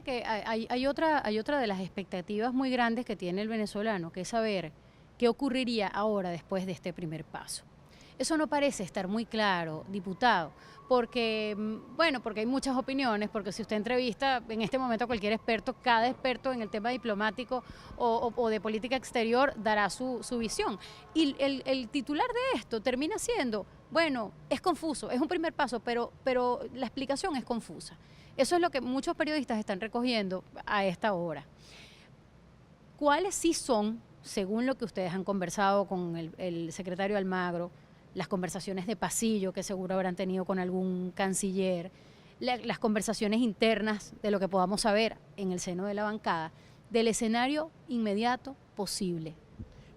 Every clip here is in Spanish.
fíjate que hay otra de las expectativas muy grandes que tiene el venezolano, que es saber qué ocurriría ahora después de este primer paso. Eso no parece estar muy claro, diputado, porque, bueno, porque hay muchas opiniones, porque si usted entrevista en este momento a cualquier experto, cada experto en el tema diplomático o de política exterior dará su visión. Y el titular de esto termina siendo, bueno, es confuso, es un primer paso, pero la explicación es confusa. Eso es lo que muchos periodistas están recogiendo a esta hora. ¿Cuáles sí son, según lo que ustedes han conversado con el secretario Almagro, las conversaciones de pasillo que seguro habrán tenido con algún canciller, las conversaciones internas de lo que podamos saber en el seno de la bancada, del escenario inmediato posible?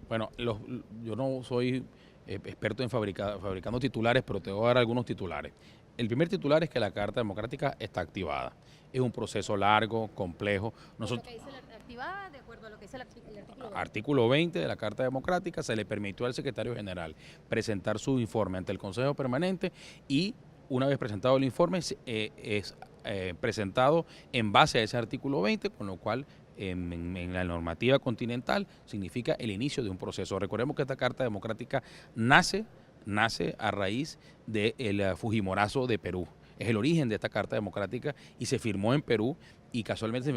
Bueno, yo no soy experto en fabricando titulares, pero te voy a dar algunos titulares. El primer titular es que la Carta Democrática está activada. Es un proceso largo, complejo. Nosotros, activada de acuerdo a lo que dice el artículo 20. artículo 20 de la Carta Democrática, se le permitió al secretario general presentar su informe ante el Consejo Permanente y una vez presentado el informe es presentado en base a ese artículo 20, con lo cual en la normativa continental significa el inicio de un proceso. Recordemos que esta Carta Democrática nace a raíz del Fujimorazo de Perú. Es el origen de esta Carta Democrática y se firmó en Perú y casualmente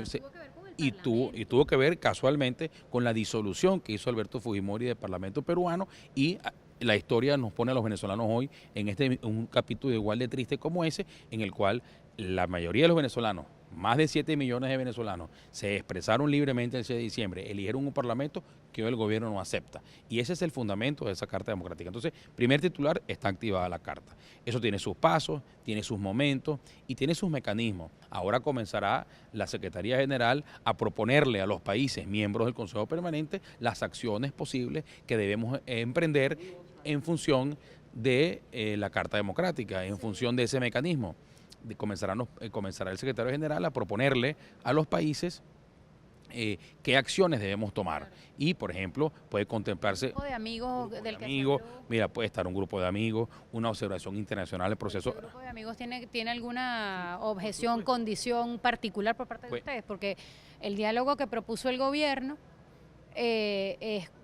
tuvo que ver casualmente con la disolución que hizo Alberto Fujimori del Parlamento peruano y la historia nos pone a los venezolanos hoy en un capítulo igual de triste como ese, en el cual la mayoría de los venezolanos, más de 7 millones de venezolanos, se expresaron libremente el 6 de diciembre, eligieron un parlamento que hoy el gobierno no acepta. Y ese es el fundamento de esa Carta Democrática. Entonces, primer titular, está activada la Carta. Eso tiene sus pasos, tiene sus momentos y tiene sus mecanismos. Ahora comenzará la Secretaría General a proponerle a los países miembros del Consejo Permanente las acciones posibles que debemos emprender en función de la Carta Democrática, en función de ese mecanismo. Comenzará el secretario general a proponerle a los países qué acciones debemos tomar. Y, por ejemplo, puede contemplarse ¿Un grupo de amigos del que se amigos, habló? mira, puede estar un grupo de amigos, una observación internacional del proceso. ¿El grupo de amigos tiene alguna objeción, condición particular por parte de ustedes? Porque el diálogo que propuso el gobierno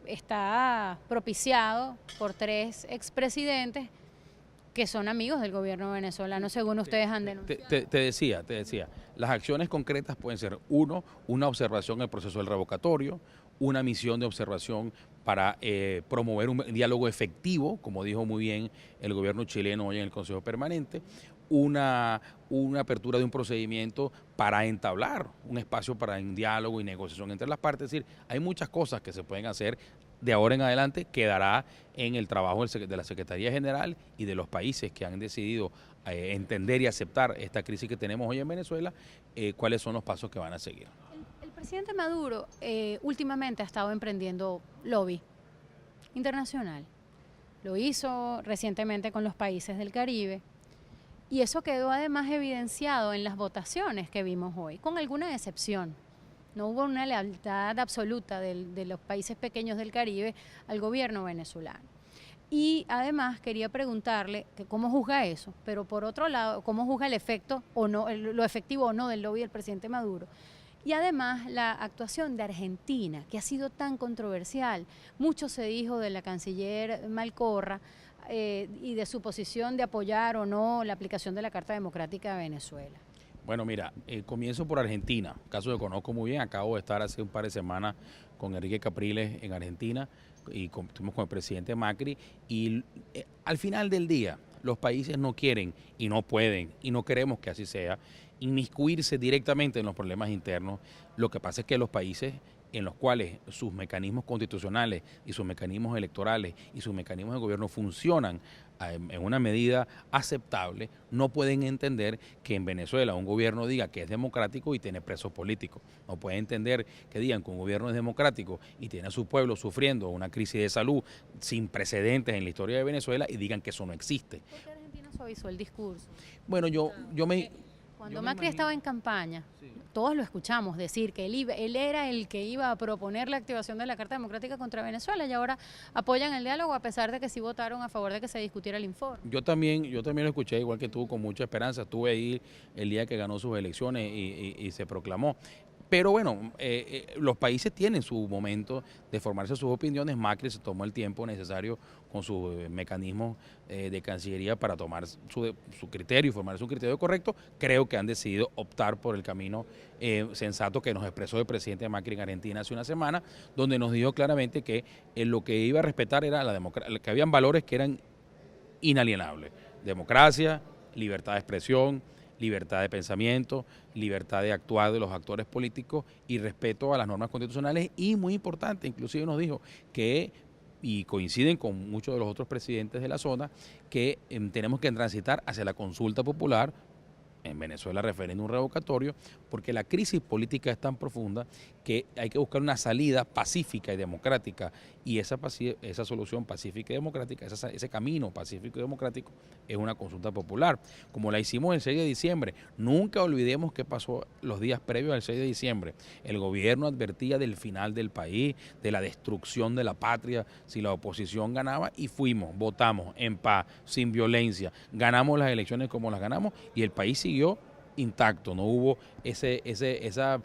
está propiciado por 3 expresidentes que son amigos del gobierno venezolano, según ustedes han denunciado. Te decía, las acciones concretas pueden ser, uno, una observación del proceso del revocatorio, una misión de observación para promover un diálogo efectivo, como dijo muy bien el gobierno chileno hoy en el Consejo Permanente, una apertura de un procedimiento para entablar un espacio para un diálogo y negociación entre las partes. Es decir, hay muchas cosas que se pueden hacer. De ahora en adelante quedará en el trabajo de la Secretaría General y de los países que han decidido entender y aceptar esta crisis que tenemos hoy en Venezuela, cuáles son los pasos que van a seguir. El presidente Maduro últimamente ha estado emprendiendo lobby internacional. Lo hizo recientemente con los países del Caribe. Y eso quedó además evidenciado en las votaciones que vimos hoy, con alguna excepción. No hubo una lealtad absoluta de los países pequeños del Caribe al gobierno venezolano. Y además quería preguntarle que cómo juzga eso, pero por otro lado, cómo juzga el efecto o no, lo efectivo o no del lobby del presidente Maduro. Y además la actuación de Argentina, que ha sido tan controversial. Mucho se dijo de la canciller Malcorra y de su posición de apoyar o no la aplicación de la Carta Democrática de Venezuela. Bueno, mira, comienzo por Argentina, caso que conozco muy bien, acabo de estar hace un par de semanas con Enrique Capriles en Argentina y estuvimos con el presidente Macri y al final del día los países no quieren y no pueden y no queremos que así sea, inmiscuirse directamente en los problemas internos. Lo que pasa es que los países en los cuales sus mecanismos constitucionales y sus mecanismos electorales y sus mecanismos de gobierno funcionan en una medida aceptable, no pueden entender que en Venezuela un gobierno diga que es democrático y tiene presos políticos. No pueden entender que digan que un gobierno es democrático y tiene a su pueblo sufriendo una crisis de salud sin precedentes en la historia de Venezuela y digan que eso no existe. ¿Por qué Argentina suavizó el discurso? Bueno, Cuando Macri estaba en campaña, sí, todos lo escuchamos decir que él era el que iba a proponer la activación de la Carta Democrática contra Venezuela y ahora apoyan el diálogo a pesar de que sí votaron a favor de que se discutiera el informe. Yo también lo escuché igual que tú, con mucha esperanza. Estuve ahí el día que ganó sus elecciones y se proclamó. Pero bueno, los países tienen su momento de formarse sus opiniones. Macri se tomó el tiempo necesario con sus mecanismos de Cancillería para tomar su criterio y formarse un criterio correcto. Creo que han decidido optar por el camino sensato que nos expresó el presidente Macri en Argentina hace una semana, donde nos dijo claramente que lo que iba a respetar era la democracia, que habían valores que eran inalienables: democracia, libertad de expresión, libertad de pensamiento, libertad de actuar de los actores políticos y respeto a las normas constitucionales. Y muy importante, inclusive nos dijo que, y coinciden con muchos de los otros presidentes de la zona, que tenemos que transitar hacia la consulta popular, en Venezuela referéndum revocatorio, porque la crisis política es tan profunda que hay que buscar una salida pacífica y democrática, y esa solución pacífica y democrática, ese camino pacífico y democrático es una consulta popular, como la hicimos el 6 de diciembre. Nunca olvidemos qué pasó los días previos al 6 de diciembre. El gobierno advertía del final del país, de la destrucción de la patria si la oposición ganaba, y fuimos, votamos en paz, sin violencia, ganamos las elecciones como las ganamos y el país siguió intacto. No hubo esa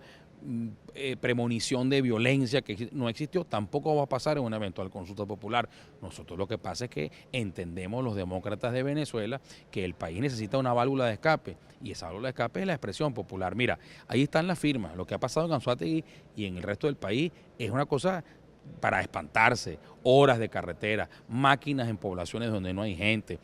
premonición de violencia que no existió. Tampoco va a pasar en una eventual consulta popular. Nosotros lo que pasa es que entendemos, los demócratas de Venezuela, que el país necesita una válvula de escape, y esa válvula de escape es la expresión popular. Mira, ahí están las firmas. Lo que ha pasado en Anzoátegui y en el resto del país es una cosa para espantarse. Horas de carretera, máquinas en poblaciones donde no hay gente,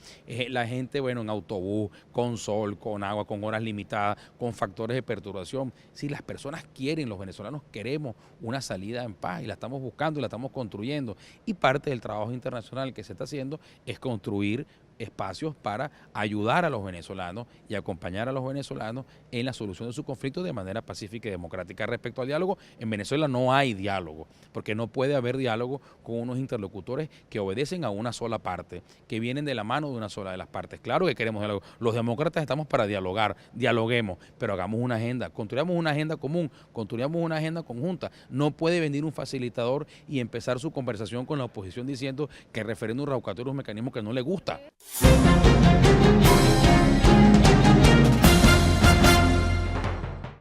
la gente, bueno, en autobús, con sol, con agua, con horas limitadas, con factores de perturbación. Si las personas quieren, los venezolanos queremos una salida en paz y la estamos buscando y la estamos construyendo. Y parte del trabajo internacional que se está haciendo es construir espacios para ayudar a los venezolanos y acompañar a los venezolanos en la solución de su conflicto de manera pacífica y democrática. Respecto al diálogo, en Venezuela no hay diálogo, porque no puede haber diálogo con unos interlocutores que obedecen a una sola parte, que vienen de la mano de una sola de las partes. Claro que queremos diálogo. Los demócratas estamos para dialogar, dialoguemos, pero hagamos una agenda, construyamos una agenda común, construyamos una agenda conjunta. No puede venir un facilitador y empezar su conversación con la oposición diciendo que el referéndum revocatorio es un mecanismo que no le gusta.